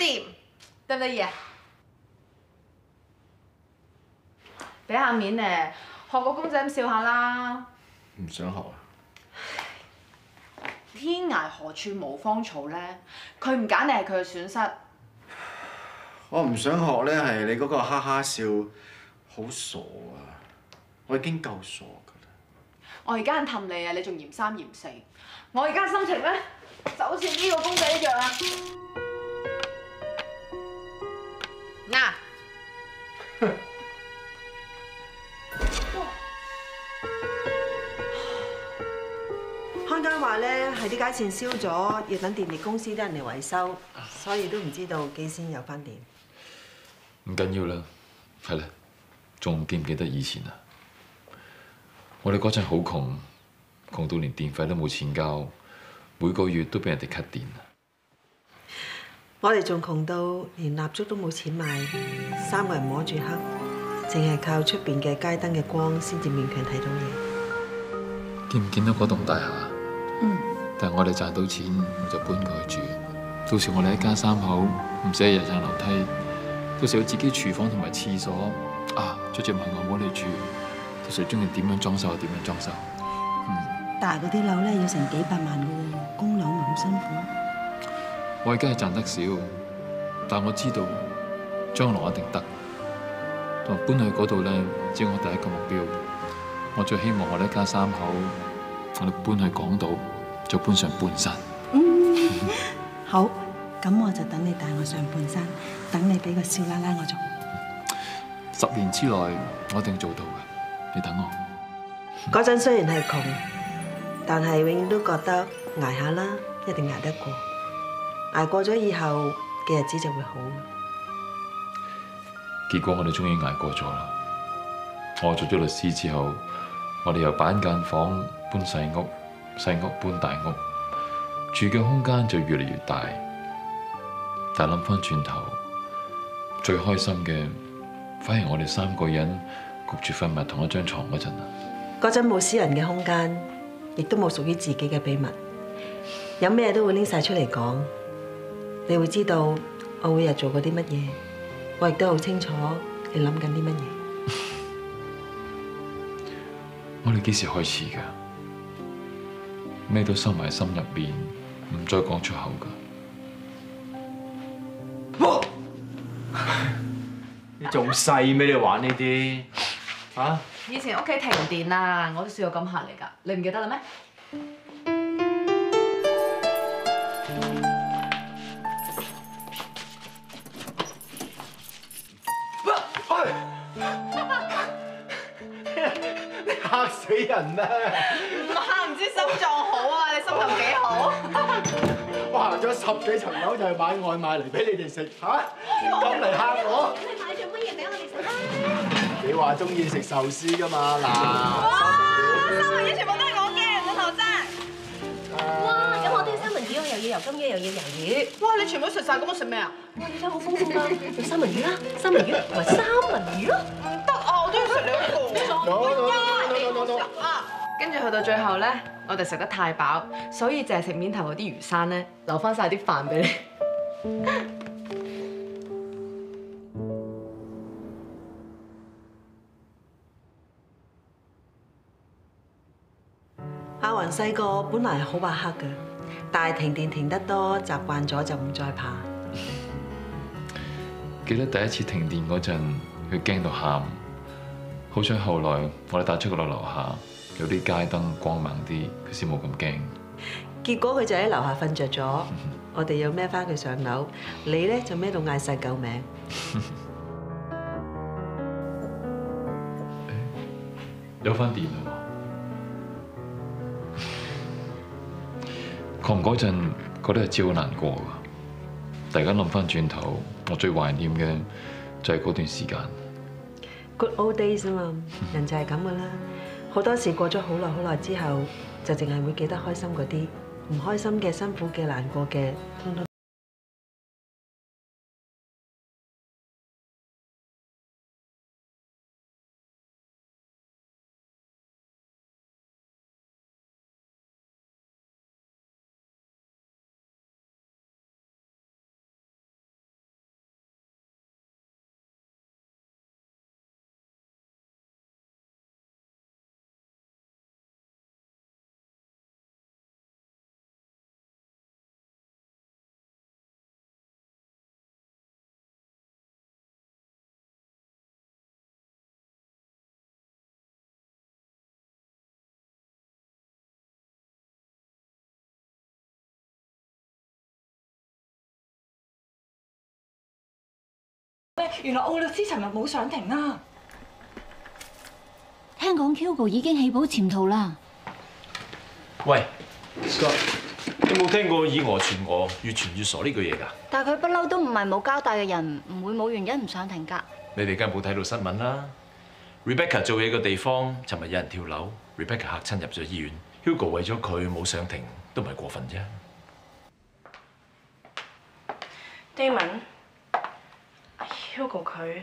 掂，得唔得意啊？俾下面咧，學個公仔咁笑下啦。唔想學啊！天涯何處無芳草咧？佢唔揀你係佢嘅損失。我唔想學咧，係你嗰個哈哈笑，好傻啊！我已經夠傻㗎啦。我而家係氹你啊，你仲嫌三嫌四。我而家心情咧，就好似呢個公仔一樣啊。嗱。看更話咧係啲街線燒咗，要等電力公司啲人嚟維修，所以都唔知道幾先有翻電。唔緊要啦，係啦，仲記唔記得以前啊？我哋嗰陣好窮，窮到連電費都冇錢交，每個月都俾人哋 cut 電啊！我哋仲窮到連蠟燭都冇錢買，3個人摸住黑，淨係靠出邊嘅街燈嘅光先至勉強睇到嘢。見唔見到嗰棟大廈？但係我哋賺到錢，我就搬過去住。到時我哋一家3口，唔使日日上樓梯，到時有自己廚房同埋廁所啊！再問我冇你住，到時中意點樣裝修就點樣裝修。大嗰啲樓咧要成幾百萬㗎喎，供樓咪咁辛苦。我而家係賺得少，但我知道將來一定得。同埋搬去嗰度咧，只係我第一個目標。我最希望我哋一家3口，我哋搬去港島，再搬上半山。好，咁我就等你帶我上半山，等你俾個少奶奶我做。10年之內，我一定做到嘅。你等我。嗰陣雖然係窮，但係永遠都覺得捱下啦，一定捱得過。捱過咗以後嘅日子就會好。結果我哋終於捱過咗啦。我做咗律師之後，我哋由板間房搬細屋，細屋搬大屋，住嘅空間就越嚟越大。但諗翻轉頭，最開心嘅反而我哋3個人焗住瞓埋同一張床嗰陣啊！嗰陣冇私人嘅空間，亦都冇屬於自己嘅秘密，有咩都會拎晒出嚟講。你會知道我每日做過啲乜嘢，我亦都好清楚你諗緊啲乜嘢。我哋幾時開始㗎？咩都收埋心入邊，唔再講出口㗎。你仲細咩？你玩呢啲啊？以前屋企停電啊，我都試過咁行嚟㗎，你唔記得啦咩？嚇死人咩？唔知心臟好啊，你心情幾好？我行咗10幾層樓就係買外賣嚟俾你哋食嚇，咁嚟嚇我？你買咗乜嘢俾我哋食啊？你話中意食壽司㗎嘛嗱？三文魚全部都係我嘅，冇頭啫。哇！咁我都要三文魚，我又要油甘魚，又要魷魚。哇！你全部都食晒，咁我食咩啊？哇！你真係好豐富啊！有三文魚啦，三文魚同埋三文魚咯。唔得啊！我都要食兩個。跟住去到最後咧，我哋食得太飽，所以淨係食面頭嗰啲魚生咧，留翻晒啲飯俾你。阿雲細個本來係好怕黑嘅，但係停電停得多，習慣咗就唔再怕。記得第一次停電嗰陣，佢驚到喊。好彩後來我哋帶出佢落樓下，有啲街燈光猛啲，佢先冇咁驚。結果佢就喺樓下瞓着咗，我哋又孭翻佢上樓，你咧就孭到嗌晒救命。有翻電啦喎！窮嗰陣覺得日子好難過㗎，但而家諗翻轉頭，我最懷念嘅就係嗰段時間。Good old days 啊嘛，人就係咁噶啦。好多事過咗好耐之後，就淨係會記得開心嗰啲，唔開心嘅、辛苦嘅、難過嘅，通通。原來奧律斯尋日冇上庭啊！聽講 Hugo 已經棄保潛逃啦。喂 ，Scott，你冇聽過以訛傳訛，越傳越傻呢句嘢㗎？但係佢不嬲都唔係冇交代嘅人，唔會冇原因唔上庭㗎。你哋梗係冇睇到新聞啦 ！Rebecca 做嘢嘅地方，尋日有人跳樓 ，Rebecca 嚇親入咗醫院。Hugo 為咗佢冇上庭，都唔係過分啫。Damon，Hugo 佢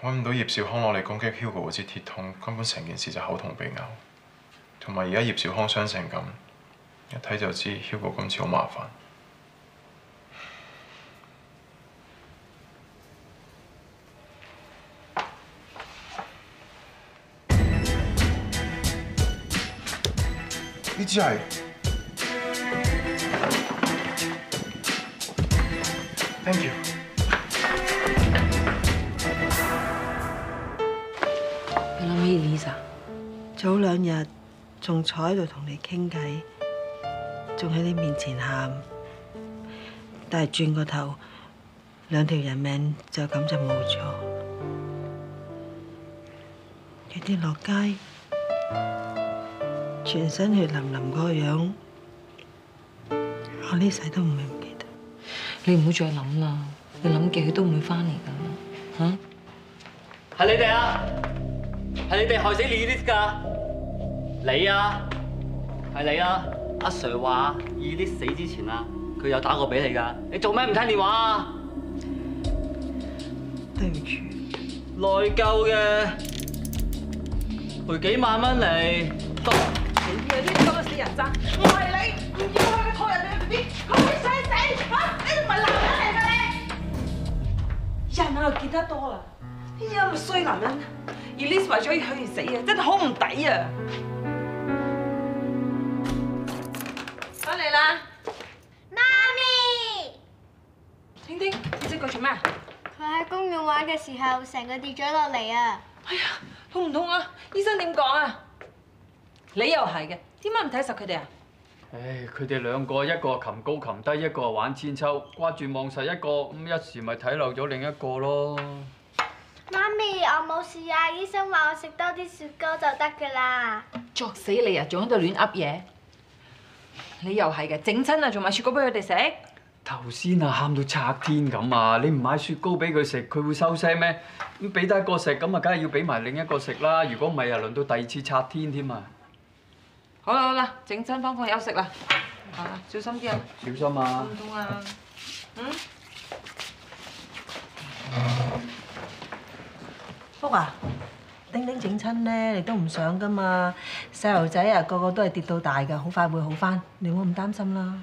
揾唔到葉兆康攞嚟攻擊 Hugo 嗰支鐵通，根本成件事就口同鼻拗。同埋而家葉兆康傷成咁，一睇就知 Hugo 今次好麻煩。呢支係，Thank you。你諗起 Lisa？早2日仲坐喺度同你傾偈，仲喺你面前喊，但係轉個頭，2條人命就咁就冇咗。佢跌落街，全身血淋淋嗰個樣，我呢世都唔會唔記得。你唔好再諗啦，你諗極佢都唔會翻嚟㗎，嚇！係你哋啊！係你哋害死 Elise 㗎！你啊，係你啊！阿 Sir 話 Elise 死之前啊，佢有打過俾你㗎。你做咩唔聽電話啊？對唔住。內疚嘅，賠幾萬蚊嚟。你嘅呢啲咁嘅死人渣，唔係你，唔要佢嘅錯人哋嘅 BB，佢會想死嚇！你唔係男人嚟㗎你！人啊見得多啦，呢啲咁嘅衰男人 ，Elise 為咗佢而死啊，真係好唔抵啊！翻嚟啦，媽咪！婷婷，你隻腳做咩啊？佢喺公園玩嘅時候，成個跌咗落嚟啊！哎呀，痛唔痛啊？醫生點講啊？你又係嘅，點解唔睇實佢哋啊？唉，佢哋兩個一個擒高擒低，一個玩千秋，掛住望實一個，咁一時咪睇漏咗另一個咯。媽咪，我冇事啊！醫生話我食多啲雪糕就得㗎啦。作死你啊！仲喺度亂噏嘢。你又係嘅，整親啊，仲買雪糕俾佢哋食？頭先啊，喊到拆天咁啊！你唔買雪糕俾佢食，佢會收聲咩？咁俾得一個食，咁啊，梗係要俾埋另一個食啦。如果唔係啊，輪到第2次拆天添啊！好啦好啦，整親返房休息啦。啊，小心啲啊！小心啊！唔痛啊！福啊，丁丁整親咧，你都唔想噶嘛？細路仔啊，個個都係跌到大㗎，好快會好返，你唔好咁擔心啦。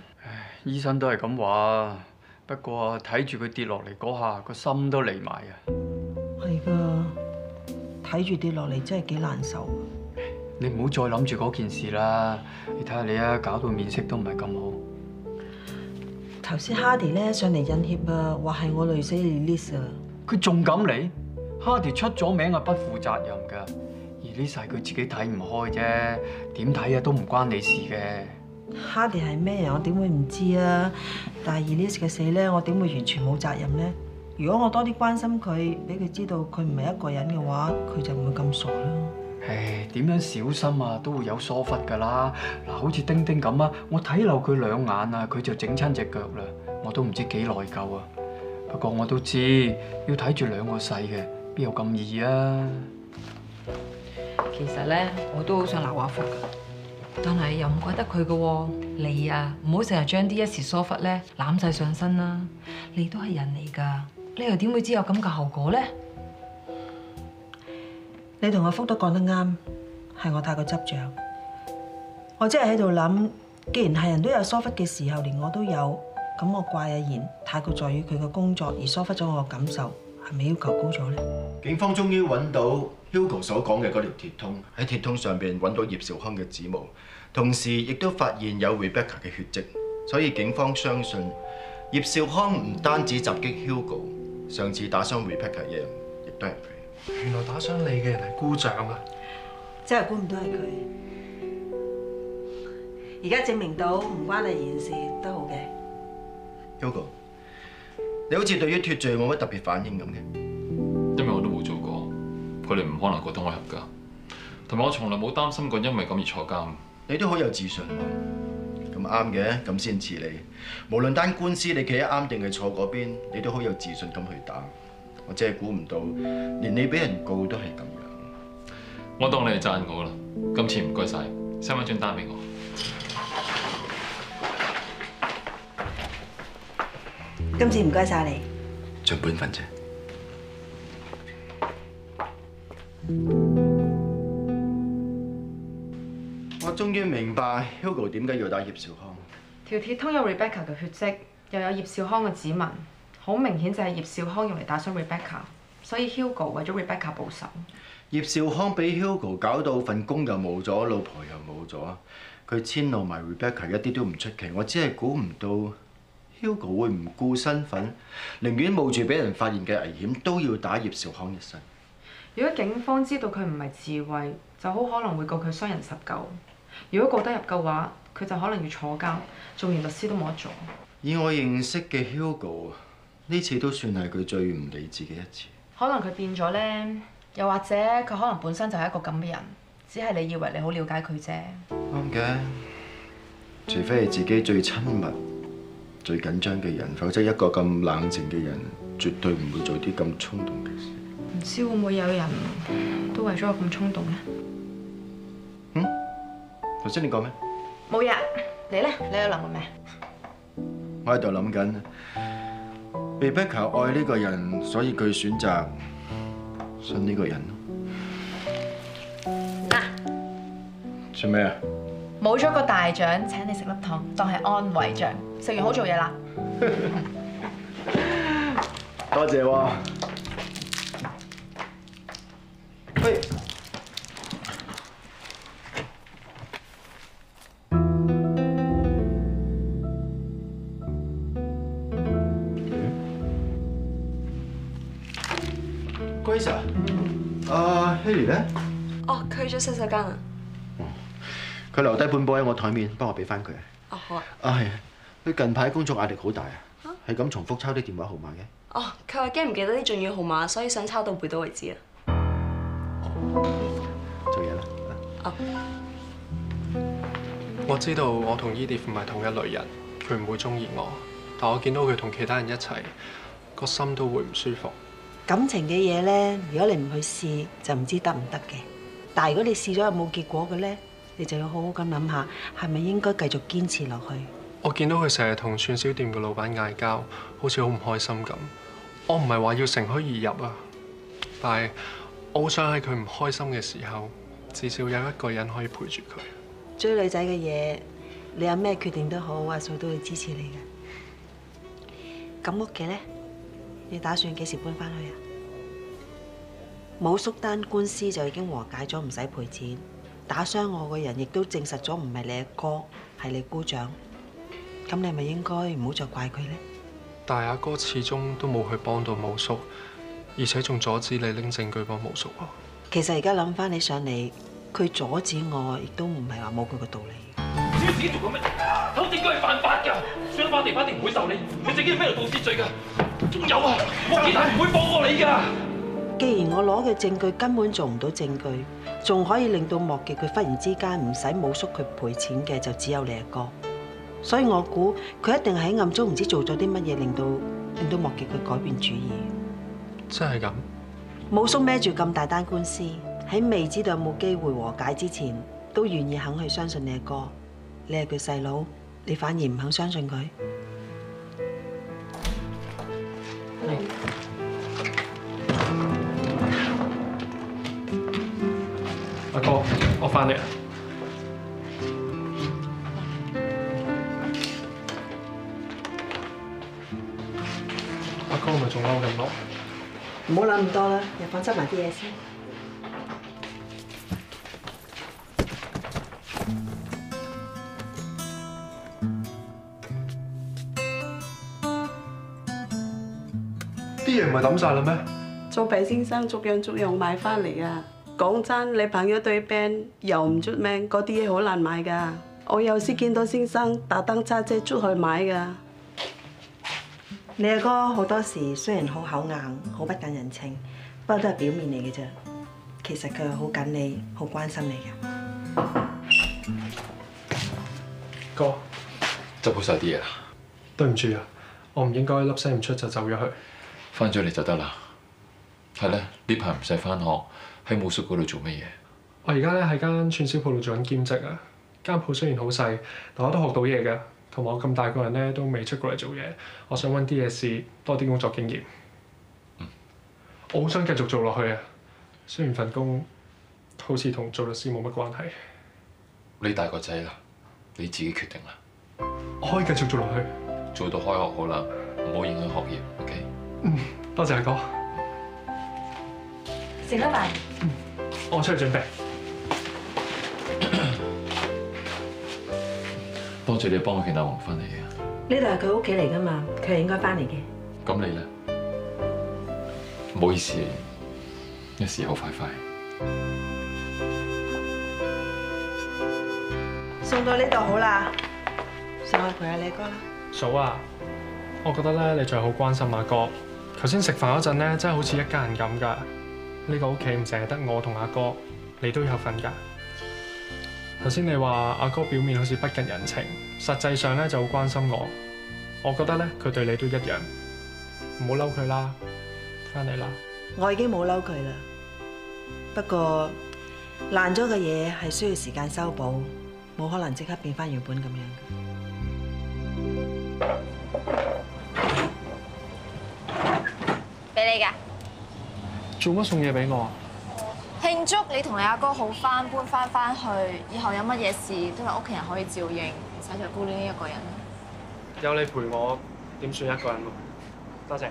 醫生都係咁話，不過睇住佢跌落嚟嗰下，個心都離埋啊！係㗎，睇住跌落嚟真係幾難受。你唔好再諗住嗰件事啦！你睇下你啊，搞到面色都唔係咁好。頭先 Hardy 咧上嚟引協啊，話係我累死 Elise 啊！佢仲敢嚟 ？Hardy 出咗名啊，不負責任㗎。而呢世佢自己睇唔開啫，點睇啊都唔關你事嘅。Hardy 係咩人？我點會唔知啊？但係 Elise 嘅死咧，我點會完全冇責任咧？如果我多啲關心佢，俾佢知道佢唔係一個人嘅話，佢就唔會咁傻啦。唉，點樣小心啊，都會有疏忽㗎啦。嗱，好似丁丁咁啊，我睇漏佢2眼啊，佢就整親隻腳啦，我都唔知幾內疚啊。不過我都知要睇住2個細嘅，邊有咁易啊？其實咧，我都好想鬧阿福㗎，但係又唔怪得佢㗎喎。你啊，唔好成日將啲一時疏忽咧攬晒上身啦。你都係人嚟㗎，你又點會知有咁嘅後果咧？你同阿福都講得啱，係我太過執着。我真係喺度諗，既然係人都有疏忽嘅時候，連我都有，咁我怪阿賢太過在意佢嘅工作而疏忽咗我嘅感受，係咪要求高咗咧？警方終於揾到 Hugo 所講嘅嗰條鐵通，喺鐵通上邊揾到葉兆康嘅指模，同時亦都發現有 Rebecca 嘅血跡，所以警方相信葉兆康唔單止襲擊 Hugo， 上次打傷 Rebecca 嘅人亦都係佢。原來打傷你嘅人係姑丈啊！真係估唔到係佢。而家證明到唔關你件事都好嘅。 Hugo， 你好似對於脫罪冇乜特別反應咁嘅。佢哋唔可能覺得我合格。同埋我從來冇擔心過因為咁而坐監。你都好有自信喎，咁啱嘅，咁先似你。無論單官司你企喺啱定係錯嗰邊，你都好有自信咁去打。我真係估唔到，連你俾人告都係咁樣。我當你係讚我啦，今次唔該晒，send 返張單俾我。今次唔該晒你。盡本分啫。我終於明白 Hugo 點解要打葉兆康。條鐵通有 Rebecca 嘅血跡，又有葉兆康嘅指紋，好明顯就係葉兆康用嚟打傷 Rebecca，所以 Hugo 為咗 Rebecca 報仇。葉兆康俾 Hugo 搞到份工又冇咗，老婆又冇咗，佢遷怒埋 Rebecca 一啲都唔出奇。我只係估唔到 Hugo 會唔顧身份，寧願冒住俾人發現嘅危險，都要打葉兆康一身。如果警方知道佢唔係自衛，就好可能會告佢傷人19。如果告得入嘅話，佢就可能要坐監，做完律師都冇得做。以我認識嘅 Hugo，呢次都算係佢最唔理智嘅一次。可能佢變咗呢，又或者佢可能本身就係一個咁嘅人，只係你以為你好了解佢啫。啱嘅，除非係自己最親密、最緊張嘅人，否則一個咁冷靜嘅人，絕對唔會做啲咁衝動嘅事。唔知會唔會有人都為咗我咁衝動呢？頭先你講咩？冇嘢，你咧？你喺度諗緊咩？我喺度諗緊 Rebecca 愛呢個人，所以佢選擇信呢個人咯。嗱，做咩啊？冇咗個大獎，請你食粒糖當係安慰獎。食完好做嘢啦。多謝喎。喂。Grace 啊，Haley 咧？哦，佢去咗洗手間啊。佢留低本簿喺我台面，幫我俾翻佢。哦，好啊。啊係啊，佢近排工作壓力好大啊，係咁重複抄啲電話號碼嘅。哦，佢話驚唔記得啲重要號碼，所以想抄到背到為止啊。做嘢啦。哦。我知道我同 Edith 唔係同一類人，佢唔會中意我，但我見到佢同其他人一齊，個心都會唔舒服。感情嘅嘢咧，如果你唔去試，就唔知得唔得嘅。但係如果你試咗有冇結果嘅咧，你就要好好咁諗下，係咪應該繼續堅持落去？我見到佢成日同串燒店嘅老闆嗌交，好似好唔開心咁。我唔係話要乘虛而入啊，但係我好想喺佢唔開心嘅時候，至少有一個人可以陪住佢。追女仔嘅嘢，你有咩決定都好，阿嫂都會支持你嘅。咁屋企咧？你打算幾時搬翻去啊？冇叔單官司就已經和解咗，唔使賠錢。打傷我嘅人亦都證實咗唔係你阿哥，係你姑丈。咁你咪應該唔好再怪佢咧。但係阿哥始終都冇去幫到冇叔，而且仲阻止你拎證據幫冇叔喎。其實而家諗翻起上嚟，佢阻止我，亦都唔係話冇佢個道理。你自己做緊乜嘢啊？偷證據係犯法㗎，相反地法庭唔會受理，佢自己係咩度盜竊罪㗎？仲有啊，莫子泰唔會放過你㗎。既然我攞嘅證據根本做唔到證據，仲可以令到莫傑佢忽然之間唔使冇叔佢賠錢嘅，就只有你阿哥。所以我估佢一定喺暗中唔知做咗啲乜嘢，令到莫傑佢改變主意。真係咁？冇叔孭住咁大單官司，喺未知道有冇機會和解之前，都願意肯去相信你阿哥。你係佢細佬，你反而唔肯相信佢。阿哥，我翻嚟啦。阿哥咪仲嬲咁咯？唔好諗咁多啦，入房執埋啲嘢先。啲嘢唔係抌晒啦咩？做皮先生逐樣買翻嚟啊！講真，你朋友對 band 又唔出名，嗰啲嘢好難買㗎。我有時見到先生特登揸車出去買㗎。你阿哥好多時雖然好口硬，好不近人情，不過都係表面嚟嘅啫。其實佢係好緊你、好關心你嘅。哥，執好晒啲嘢啦。對唔住啊，我唔應該粒聲唔出就走咗去。翻咗嚟就得啦。係咧，呢排唔使翻學，喺武術嗰度做乜嘢？我而家咧喺間串燒鋪度做緊兼職啊。間鋪雖然好細，但我都學到嘢㗎。同埋我咁大個人咧都未出過嚟做嘢，我想揾啲嘢試，多啲工作經驗。我好想繼續做落去啊！雖然份工好似同做律師冇乜關係。你大個仔啦，你自己決定啦。我可以繼續做落去，做到開學好啦，唔好影響學業。OK。多謝阿哥。食得飯。我出去準備。多謝你幫我勸阿黃翻嚟啊！呢度係佢屋企嚟㗎嘛，佢係應該翻嚟嘅。咁你咧？唔好意思，一時好快快。送到呢度好啦，上去陪下你哥啦。嫂啊，我覺得咧你仲係好關心阿哥。頭先食飯嗰陣咧，真係好似一家人咁㗎。呢個屋企唔淨係得我同阿哥，你都有份㗎。頭先你話阿哥表面好似不近人情，實際上咧就好關心我。我覺得咧佢對你都一樣，唔好嬲佢啦，翻嚟啦。我已經冇嬲佢啦，不過爛咗嘅嘢係需要時間修補，冇可能即刻變翻原本咁樣俾你㗎。做乜送嘢俾我啊？慶祝你同你阿哥好搬翻去，以後有乜嘢事都有屋企人可以照應，唔使再孤單一個人。有你陪我，點算一個人喎？多謝。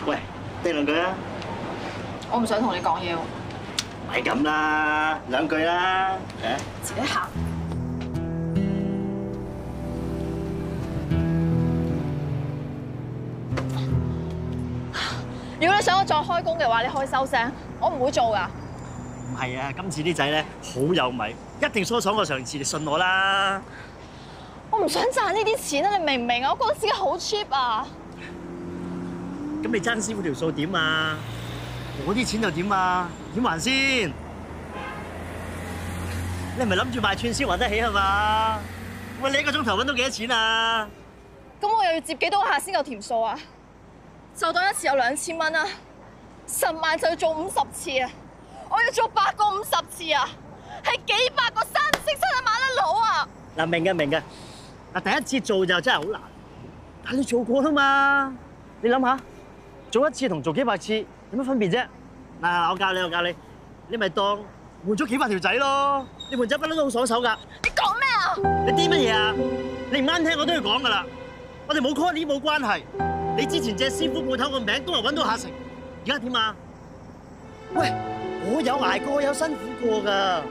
喂，叮兩句啊！我唔想同你講嘢喎。咪咁啦，兩句啦，誒。自己行。如果你想我再開工嘅話，你可以收聲，我唔會做㗎。唔係啊，今次啲仔咧好有米，一定疏爽過上次，你信我啦。我唔想賺呢啲錢啊！你明唔明啊？我覺得自己好 cheap 啊！咁你爭師傅條數點啊？我啲錢又點啊？點還先？你係咪諗住賣串燒還得起係嘛？喂，你一個鐘頭揾到幾多錢啊？咁我又要接幾多下先夠甜數啊？就當一次有2000蚊啊！10萬就要做50次啊！我要做8個50次啊！係幾百個三唔識七嘅馬甩佬啊！嗱，明嘅。嗱，第一次做就真係好難，但你做過啦嘛？你諗下，做一次同做幾百次有乜分別啫？嗱，我教你，你咪當換咗幾百條仔咯。你換仔不嬲都好爽手㗎。你講咩啊？你啲乜嘢啊？你唔啱聽我都要講㗎啦。我哋冇 call 呢冇關係。你之前借師傅鋪頭個名都係揾到下成，而家點啊？喂，我有捱過，有辛苦過㗎。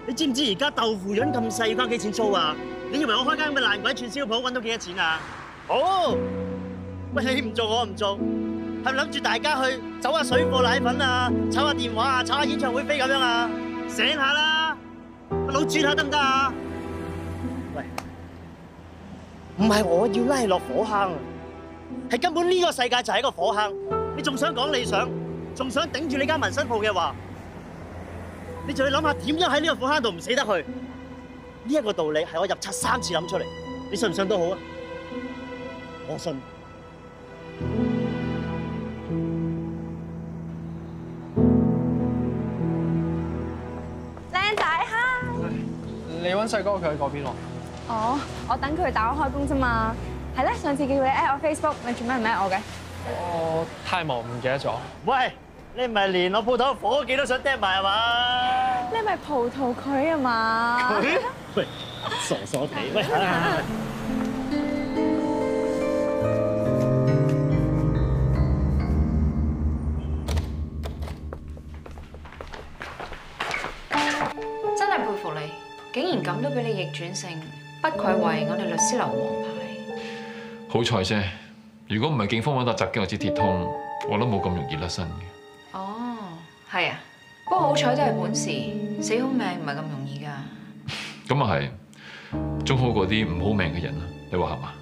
你知唔知而家豆腐潤咁細，要交幾錢租啊？你以為我開間咁嘅爛鬼串燒鋪揾到幾多錢啊？好，喂，你唔做我唔做，係咪諗住大家去走下水貨奶粉啊，炒下電話啊，炒下演唱會飛咁樣啊？醒下啦，個腦轉下得唔得啊？喂，唔係我要拉你落火坑，係根本呢個世界就係一個火坑。你仲想講理想，仲想頂住你間紋身鋪嘅話，你就要諗下點樣喺呢個火坑度唔死得去。呢一個道理係我入冊3次諗出嚟，你信唔信都好啊？我信。靚仔哈！你揾細哥佢喺嗰邊喎。哦，我等佢打我開工啫嘛。係咧，上次叫你 at 我 Facebook，你做咩唔 at 我嘅？我太忙唔記得咗。喂，你唔係連我鋪頭伙計都想掟埋係嘛？你咪葡萄佢啊嘛？佢？喂，傻傻地喂！真係佩服你，竟然咁都俾你逆轉成，不愧為我哋律師樓王牌。好彩啫，如果唔係警方揾到襲擊我支鐵通，我都冇咁容易甩身嘅。哦，係啊，不過好彩都係本事，死好命唔係咁容易㗎。咁啊係，仲好過啲唔好命嘅人啊！你話係嘛？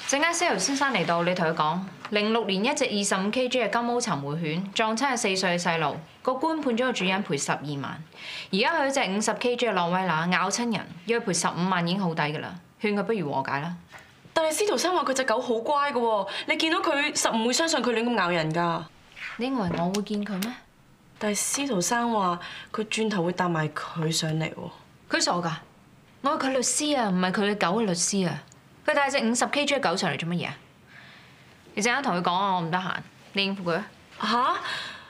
陣間 Sale 先生嚟到，你同佢講， 06年一隻25 kg 嘅金毛尋回犬撞親係4歲嘅細路，個官判咗個主人賠12萬。而家佢隻50 kg 嘅洛威拿咬親人，要佢賠15萬已經好抵㗎啦，勸佢不如和解啦。但係司徒生話佢隻狗好乖㗎喎，你見到佢實唔會相信佢亂咁咬人㗎。你認為我會見佢咩？但係司徒生話佢轉頭會搭埋佢上嚟喎。佢傻㗎？我係佢律師啊，唔係佢嘅狗嘅律師啊。佢帶隻50 kg 嘅狗上嚟做乜嘢啊？你陣間同佢講啊，我唔得閒，你應付佢啊。嚇！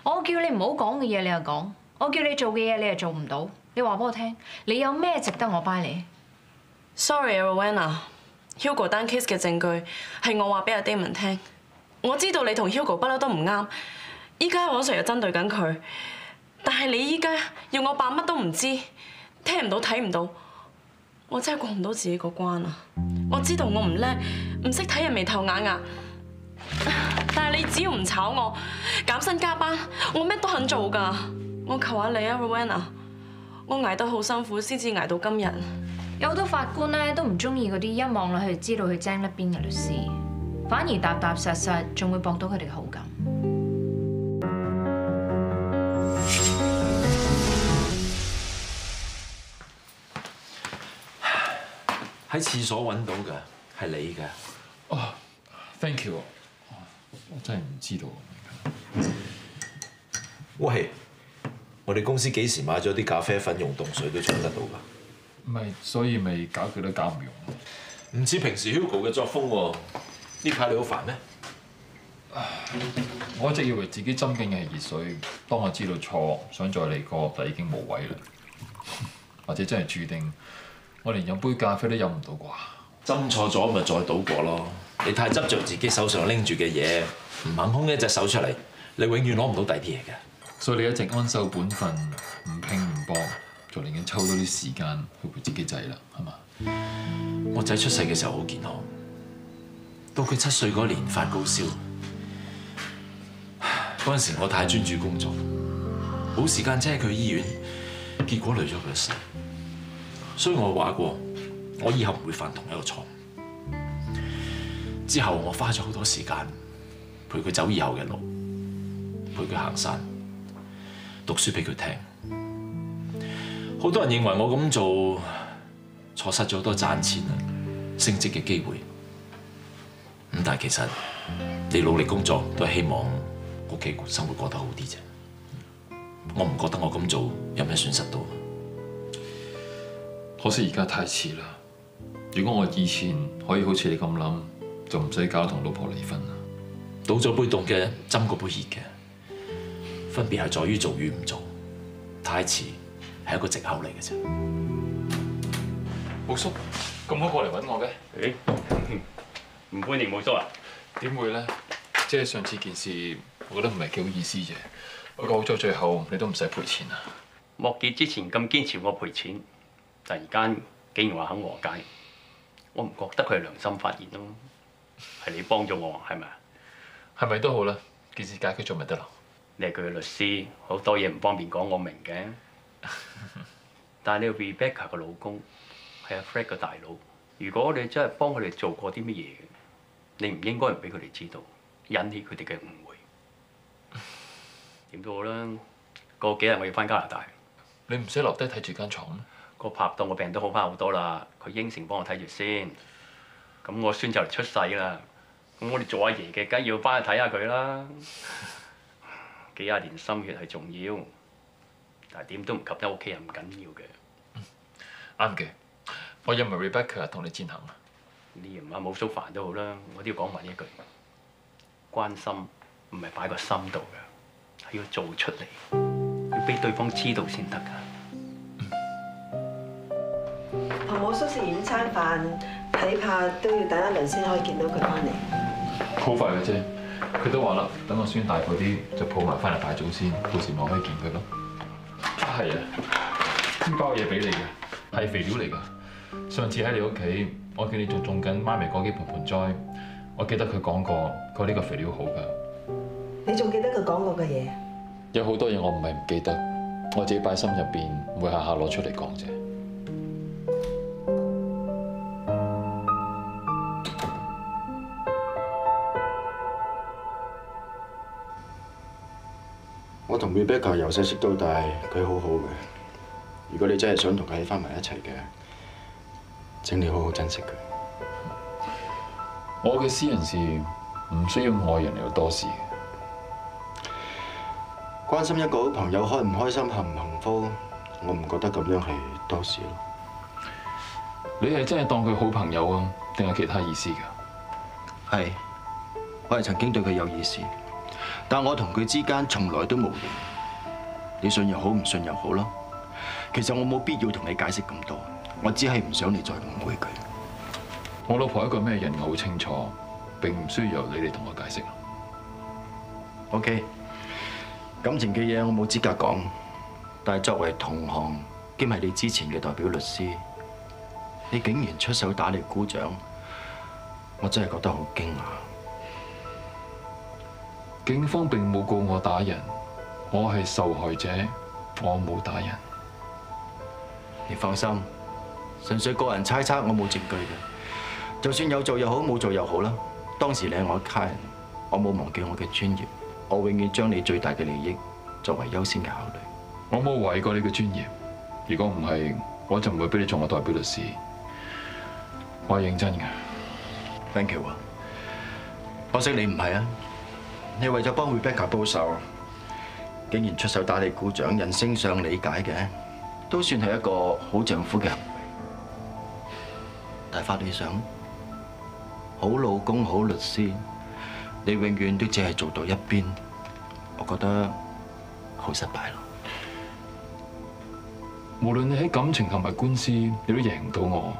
我叫你唔好講嘅嘢你又講，我叫你做嘅嘢你又做唔到。你話俾我聽，你有咩值得我掰你 ？Sorry 啊 Rowena，Hugo 單 case 嘅證據係我話俾阿 Damon 聽。我知道你同 Hugo 不嬲都唔啱，依家黃 Sir 又針對緊佢，但係你依家要我扮乜都唔知，聽唔到睇唔到，我真係過唔到自己個關啊！我知道我唔叻，唔識睇人眉頭眼額，但係你只要唔炒我，減薪加班，我咩都肯做㗎。我求下你啊 Rowena， 我捱得好辛苦先至捱到今日。有好多法官咧都唔中意嗰啲一望落去就知道佢精甩邊嘅律師，反而踏踏實實仲會博到佢哋嘅好感。喺廁所揾到嘅係你嘅。哦 ，thank you。我真係唔知道。喂，我哋公司幾時買咗啲咖啡粉用凍水都沖得到㗎？唔係，所以咪搞佢都搞唔用。唔似平時 Hugo 嘅作風喎。呢排你好煩咩？我一直以為自己斟緊嘅係熱水，當我知道錯，想再嚟過，但已經無謂啦。或者真係注定我連飲杯咖啡都飲唔到啩？斟錯咗咪再倒過咯。你太執着自己手上拎住嘅嘢，唔肯空一隻手出嚟，你永遠攞唔到第啲嘢嘅。所以你一直安守本分，唔拼唔搏，就寧願抽多啲時間去陪自己仔啦，係嘛？我仔出世嘅時候好健康，到佢7歲嗰年發高燒，嗰陣時我太專注工作，冇時間車佢醫院，結果累咗佢一世。所以我話過，我以後唔會犯同一個錯。之後我花咗好多時間陪佢走以後嘅路，陪佢行山，讀書俾佢聽。好多人認為我咁做錯失咗好多賺錢啊、升職嘅機會。咁但係其實你努力工作都係希望屋企生活過得好啲啫。我唔覺得我咁做有咩損失到。可惜而家太遲啦。如果我以前可以好似你咁諗，就唔使搞同老婆離婚啦。倒咗杯凍嘅，斟嗰杯熱嘅，分別係在於做與唔做。太遲係一個藉口嚟嘅啫。冇叔，咁好過嚟揾我嘅？唔歡迎冇叔啊？點會咧？即係上次件事，我覺得唔係幾好意思啫。不過好在最後你都唔使賠錢啊。莫結之前咁堅持我賠錢，突然間竟然話肯和解，我唔覺得佢係良心發現咯。係你幫咗我，係咪啊？係咪都好啦，件事解決咗咪得咯？你係佢嘅律師，好多嘢唔方便講，我明嘅。但係你個 Rebecca 嘅老公係阿 Fred 嘅大佬，如果你真係幫佢哋做過啲乜嘢嘅，你唔應該唔俾佢哋知道，引起佢哋嘅誤會。點都好啦，過幾日我要翻加拿大。你唔使留低睇住間床咩？個拍檔個病都好翻好多啦，佢應承幫我睇住先。咁我孫就嚟出世啦，咁我哋做阿爺嘅，梗要翻去睇下佢啦。幾廿年心血係重要，但係點都唔及得屋企人唔緊要嘅。啱嘅，我因為 Rebecca 同你餞行啊。你唔話冇蘇煩都好啦，我都要講埋呢一句，關心唔係擺個心度嘅，係要做出嚟，要俾對方知道先得㗎。同我叔食完餐飯，睇怕都要等一輪先可以見到佢翻嚟。好快嘅啫，佢都話啦，等我孫大個啲就抱埋翻嚟拜祖先，到時咪可以見佢咯。係啊，呢包嘢俾你嘅，係肥料嚟㗎。上次喺你屋企，我見你仲種緊媽咪嗰幾盆栽，我記得佢講過，佢呢個肥料好㗎。你仲記得佢講過嘅嘢？有好多嘢我唔係唔記得，我自己擺心入邊，唔會下下攞出嚟講啫。Rebecca 由細識到大，佢好好嘅。如果你真係想同佢喺翻埋一齊嘅，請你好好珍惜佢。我嘅私人事唔需要外人嚟到多事嘅。關心一個好朋友開唔開心、幸唔幸福，我唔覺得咁樣係多事咯。你係真係當佢好朋友啊，定係其他意思㗎？係，我係曾經對佢有意思，但我同佢之間從來都冇嘢。你信又好，唔信又好啦。其實我冇必要同你解釋咁多，我只係唔想你再誤會佢。我老婆係一個咩人，我好清楚，並唔需要由你哋同我解釋。OK， 感情嘅嘢我冇資格講，但係作為同行兼係你之前嘅代表律師，你竟然出手打你姑丈，我真係覺得好驚訝。警方並冇告我打人，我係受害者，我冇打人。你放心，純粹個人猜測，我冇證據嘅。就算有做又好，冇做又好啦。當時你係我客人，我冇忘記我嘅專業，我永遠將你最大嘅利益作為優先嘅考慮。我冇懷疑過你嘅專業，如果唔係，我就唔會俾你做我代表律師。我係認真嘅。Thank you 啊！可惜你唔係啊！你為咗幫 Rebecca 報仇，竟然出手打你姑丈，人性上理解嘅，都算係一個好丈夫嘅行為。但法理上，好老公、好律師，你永遠都只係做到一邊，我覺得好失敗咯。無論你喺感情同埋官司，你都贏唔到我。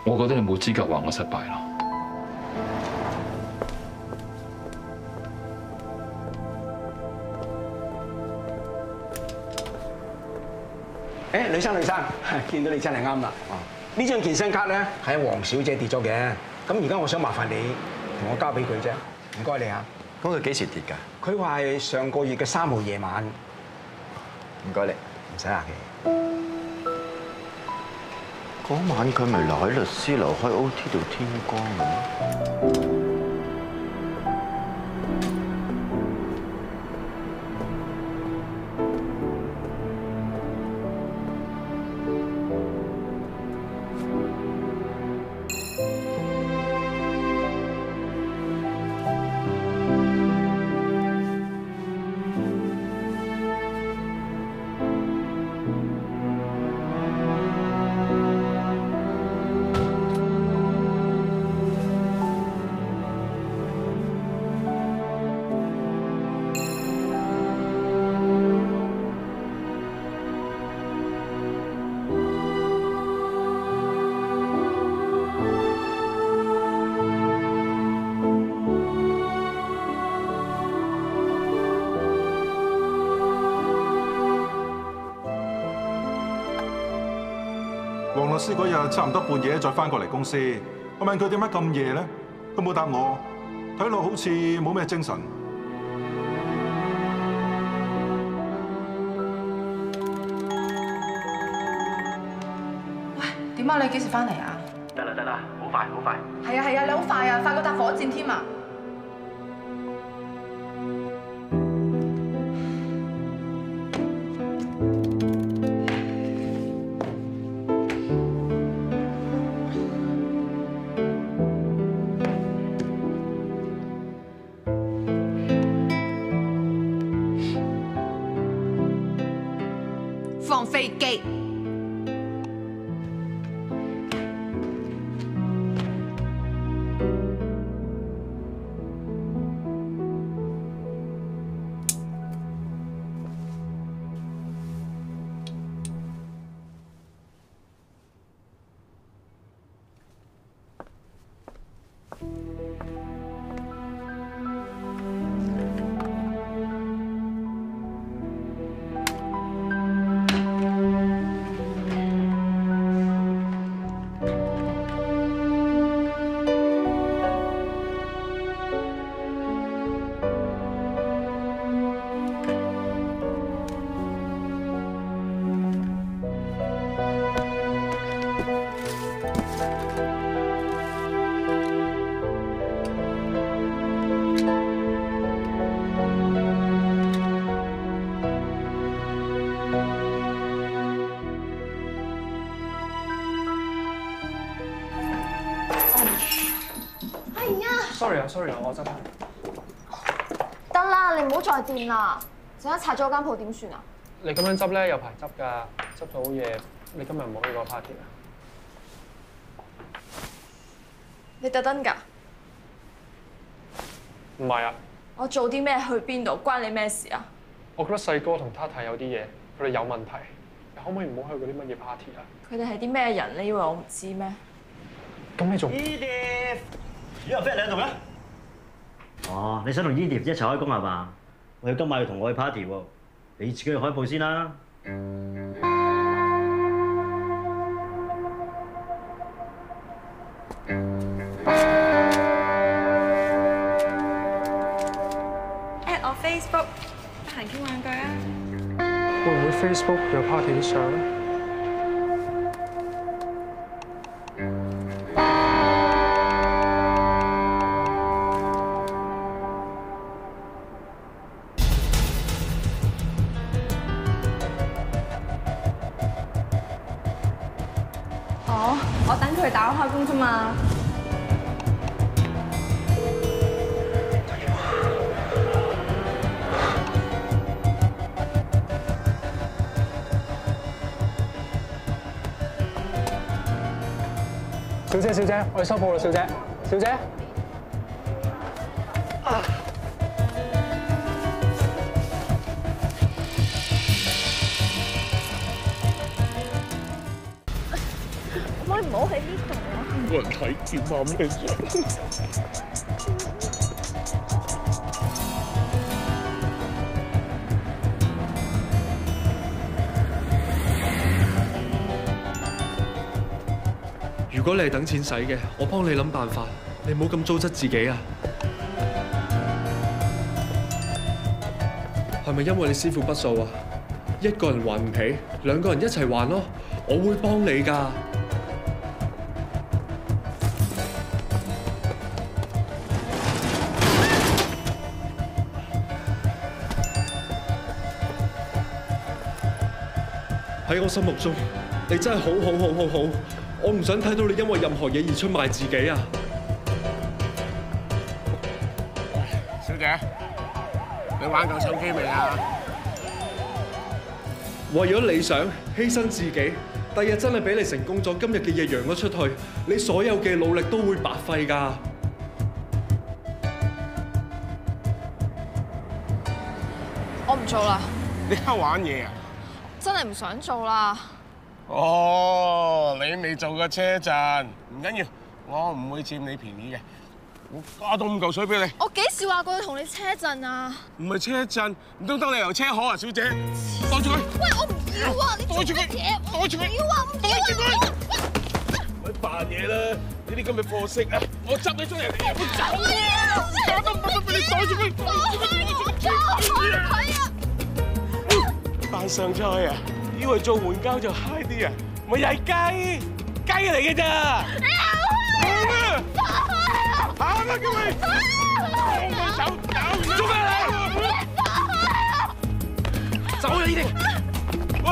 我覺得你冇資格話我失敗咯。誒，女生，見到你真係啱啦。呢張健身卡咧係黃小姐跌咗嘅，咁而家我想麻煩你同我交俾佢啫，唔該你啊。咁佢幾時跌㗎？佢話係上個月嘅3號夜晚。唔該你，唔使客氣。嗰晚佢咪留喺律師樓開 OT 到天光嘅咩？黃律師嗰日差唔多半夜再翻過嚟公司，我問佢點解咁夜咧，佢冇答我，睇落好似冇咩精神。喂，點啊？你幾時翻嚟啊？得啦，好快。係啊，你好快啊，快過搭火箭添啊！放飛機。sorry 啊，我執翻。得啦，你唔好再掂啦，陣間拆咗間鋪點算啊？你咁樣執咧有排執㗎，執到好夜，你今日唔好去個 party 啊？你特登㗎？唔係啊，我做啲咩去邊度，關你咩事啊？我覺得細哥同 Tata 有啲嘢，佢哋有問題，你可唔可以唔好去嗰啲乜嘢 party 啊？佢哋係啲咩人？你以為我唔知咩？咁你仲？Edith，呢個 friend 你喺度咩？哦，你想同 Edith 一齊開工係嘛？我今晚要同我去 party 喎，你自己去開鋪先啦。at 我 Facebook，得閒傾兩句啊！會唔會 Facebook 有 party 啲相咧？我等佢打開工啫嘛。小姐，我哋收鋪啦，小姐。可唔可以唔好喺呢度啊？冇人睇見啊！咩事？如果你係等錢使嘅，我幫你諗辦法，你唔好咁糟質自己啊！係咪因為你師傅不數啊？一個人還唔起，兩個人一齊還咯，我會幫你㗎。喺我心目中，你真係好，我唔想睇到你因為任何嘢而出賣自己啊！小姐，你玩夠手機未啊？為咗理想犧牲自己，第日真係俾你成功咗，今日嘅嘢揚咗出去，你所有嘅努力都會白費㗎。我唔做啦。你而家玩嘢啊？真係唔想做啦。哦，你未做過車震，唔緊要，我唔會佔你便宜嘅，我加多5嚿水俾你。我幾時話過要同你車震啊？唔係車震，唔通得你由車河啊，小姐？袋住佢！喂，我唔要啊！你袋住佢！袋住佢！唔要啊！唔要啊！咪扮嘢啦！呢啲咁嘅貨色啊，我執你出嚟！我走啊！我都唔得俾你袋住佢！放開佢啊！扮上菜啊！以為做援交就 high 啲啊，咪又係雞嚟嘅咋？行啊！叫你放開手，做咩啊？走啊！呢啲，喂！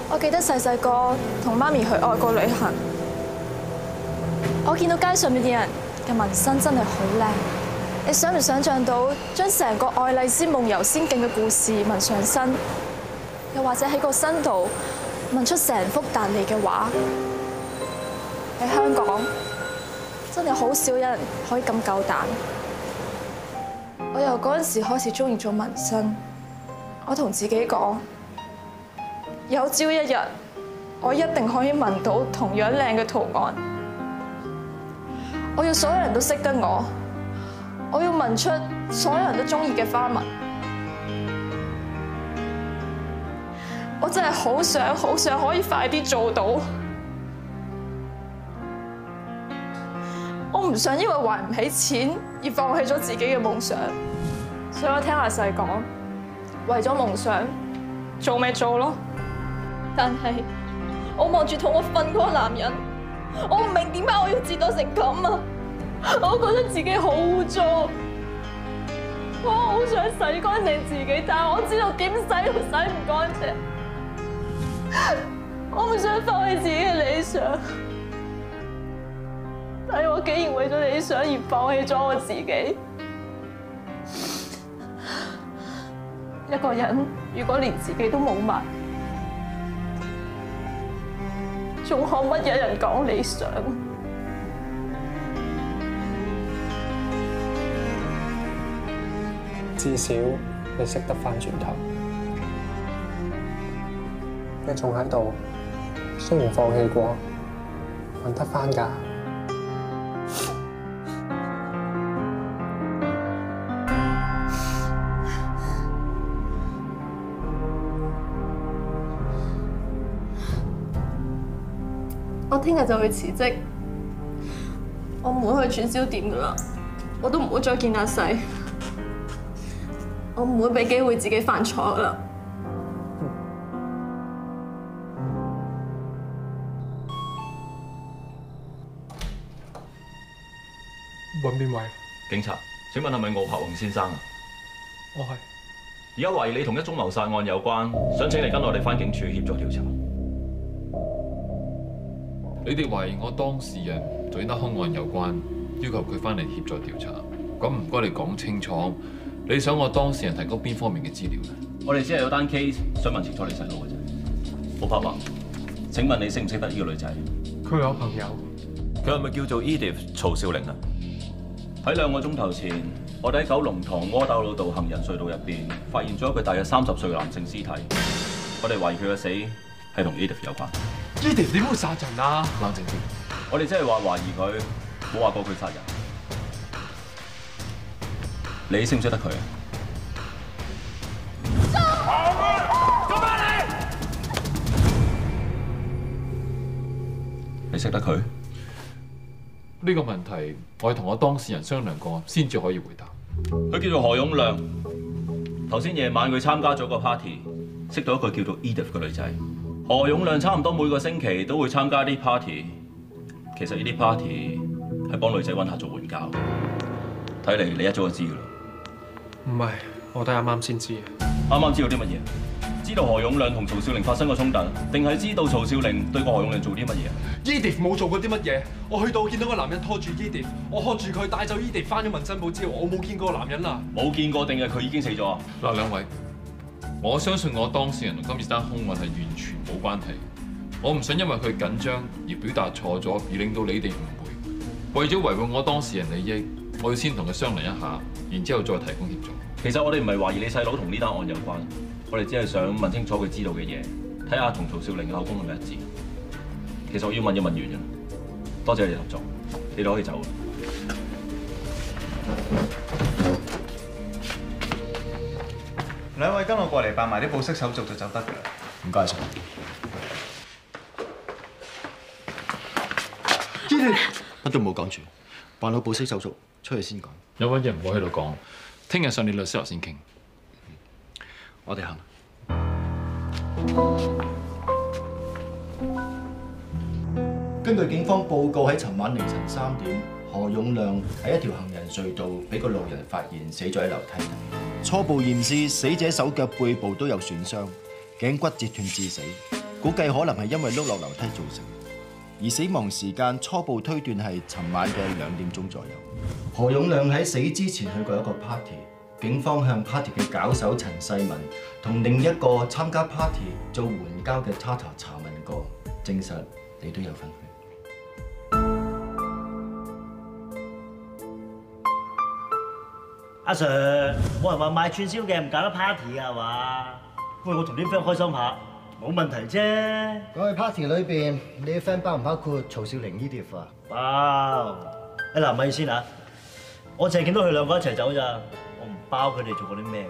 我記得細個同媽咪去外國旅行，我見到街上面啲人嘅紋身真係好靚。你想唔想像到將成個愛麗絲夢遊仙境嘅故事紋上身，又或者喺個身度紋出成幅達利嘅畫？喺香港真係好少有人可以咁夠膽。我由嗰陣時開始中意做紋身，我同自己講，有朝一日我一定可以紋到同樣靚嘅圖案。我要所有人都識得我要紋出所有人都中意嘅花紋。我真係好想可以快啲做到。我唔想因為還唔起錢而放棄咗自己嘅夢想，所以我聽阿細講，為咗夢想做咪做咯。但係我望住同我瞓嗰個男人，我唔明點解我要折到成咁啊！我覺得自己好污糟，我好想洗乾淨自己，但係我知道點洗都洗唔乾淨。我唔想放棄自己嘅理想，但係我竟然為咗理想而放棄咗我自己。一個人如果連自己都冇埋，仲可乜嘢人講理想？至少你識得返轉頭，你仲喺度，雖然放棄過，揾得返㗎。我聽日就去辭職，我唔會去串燒店㗎啦，我都唔會再見阿細，我唔會俾機會自己犯錯㗎啦。揾邊位？警察，請問係咪奧柏雄先生啊？我係。而家懷疑你同一宗謀殺案有關，想請你跟我哋返警署協助調查。你哋懷疑我當事人同呢單兇案有關，要求佢返嚟協助調查。咁唔該你講清楚，你想我當事人提供邊方面嘅資料咧？我哋只係有單 case 想問清楚你細佬嘅啫。奧柏華，請問你識唔識得呢個女仔？佢有朋友。佢係咪叫做 Edith 曹少玲啊？喺2個鐘頭前，我哋喺九龍塘窩打老道行人隧道入邊發現咗一個大約30歲嘅男性屍體。我哋懷疑佢嘅死係同 Edith 有關。Edith 點會殺人啊？冷靜啲。我哋只係話懷疑佢，冇話過佢殺人。你識唔識得佢啊？做咩你識得佢？呢個問題我係同我當事人商量過先至可以回答。佢叫做何勇亮。頭先夜晚佢參加咗個 party， 識到一個叫做 Edith 嘅女仔。何勇亮差唔多每個星期都會參加啲 party。其實呢啲 party 係幫女仔揾下做援交。睇嚟你一早就知㗎啦。唔係，我都係啱啱先知嘅。啱啱知道啲乜嘢？知道何勇亮同曹少玲發生過衝突，定係知道曹少玲對個何勇亮做啲乜嘢？Edith 冇做過啲乜嘢。我去到見到個男人拖住 Edith， 我看住佢帶走 Edith 翻咗紋身鋪之後，我冇見過個男人啦。冇見過定係佢已經死咗啊？嗱，兩位，我相信我當事人同今次單兇案係完全冇關係。我唔想因為佢緊張而表達錯咗，而令到你哋誤會。為咗維護我當事人利益，我要先同佢商量一下，然之後再提供協助。其實我哋唔係懷疑你細佬同呢單案有關，我哋只係想問清楚佢知道嘅嘢，睇下同曹少玲嘅口供係咪一致。其實我要問一問完啫。多謝你哋合作，你哋可以走。兩位跟我過嚟辦埋啲保釋手續就走得㗎啦。唔該晒。乜都冇講住，辦好保釋手續，出去先講。有乜嘢唔好喺度講，聽日上你律師樓先傾。我哋行。根據警方報告，喺尋晚凌晨3點，何勇亮喺一條行人隧道俾個路人發現死咗喺樓梯底。初步驗屍，死者手腳背部都有損傷，頸骨折斷致死，估計可能係因為碌落樓梯造成。而死亡時間初步推斷係尋晚嘅2點鐘左右。何勇亮喺死之前去過一個 party， 警方向 party 嘅搞手陳世文同另一個參加 party 做援交嘅 Tata 查問過，證實你都有份去。阿 Sir，冇人話賣串燒嘅唔搞得 party 啊，係嘛？不過我同啲 friend 開心下，冇問題啫。講去 party 裏邊，你啲 friend 包唔包括曹少玲 Edith 啊？包。嗱，咪先啊，我淨係見到佢兩個一齊走咋，我唔包佢哋做過啲咩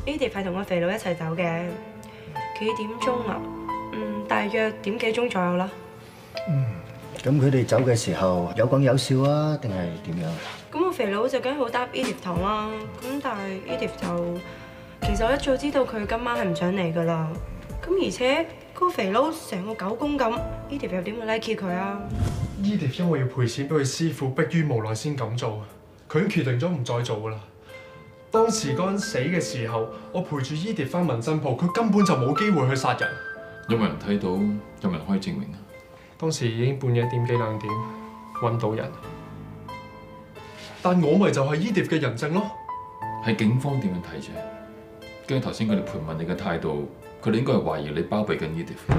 㗎。Edith 係同個肥佬一齊走嘅，幾點鐘啊？大約點幾鐘左右啦。咁佢哋走嘅時候有講有笑啊，定係點樣？咁個肥佬就梗係好搭 Edith 堂啦。咁但係 Edith 就其實我一早知道佢今晚係唔想嚟㗎啦。咁而且嗰個肥佬成個狗公咁 ，Edith 又點會 like 佢啊 ？Edith 因為要賠錢俾佢師傅，迫於無奈先咁做。佢已經決定咗唔再做㗎啦。當時嗰人死嘅時候，我陪住 Edith 翻紋身鋪，佢根本就冇機會去殺人。有冇人睇到？有冇人可以證明啊？當時已經半夜點幾2點，揾到人。但我咪就係 Edith 嘅人證咯。係警方點樣睇啫？跟住頭先佢哋盤問你嘅態度，佢哋應該係懷疑你包庇緊 Edith。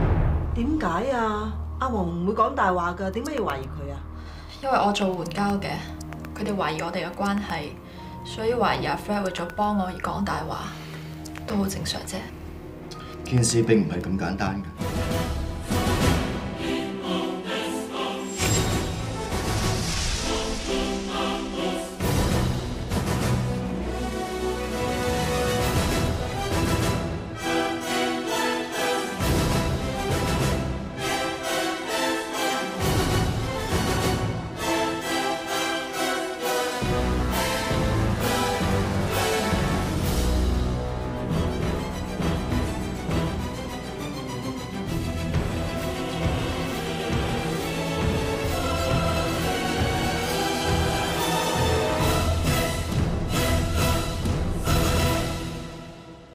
點解啊？阿黃唔會講大話㗎，點解要懷疑佢啊？因為我做援交嘅，佢哋懷疑我哋嘅關係，所以懷疑阿 Fred 為咗幫我而講大話，都好正常啫。件事並唔係咁簡單嘅。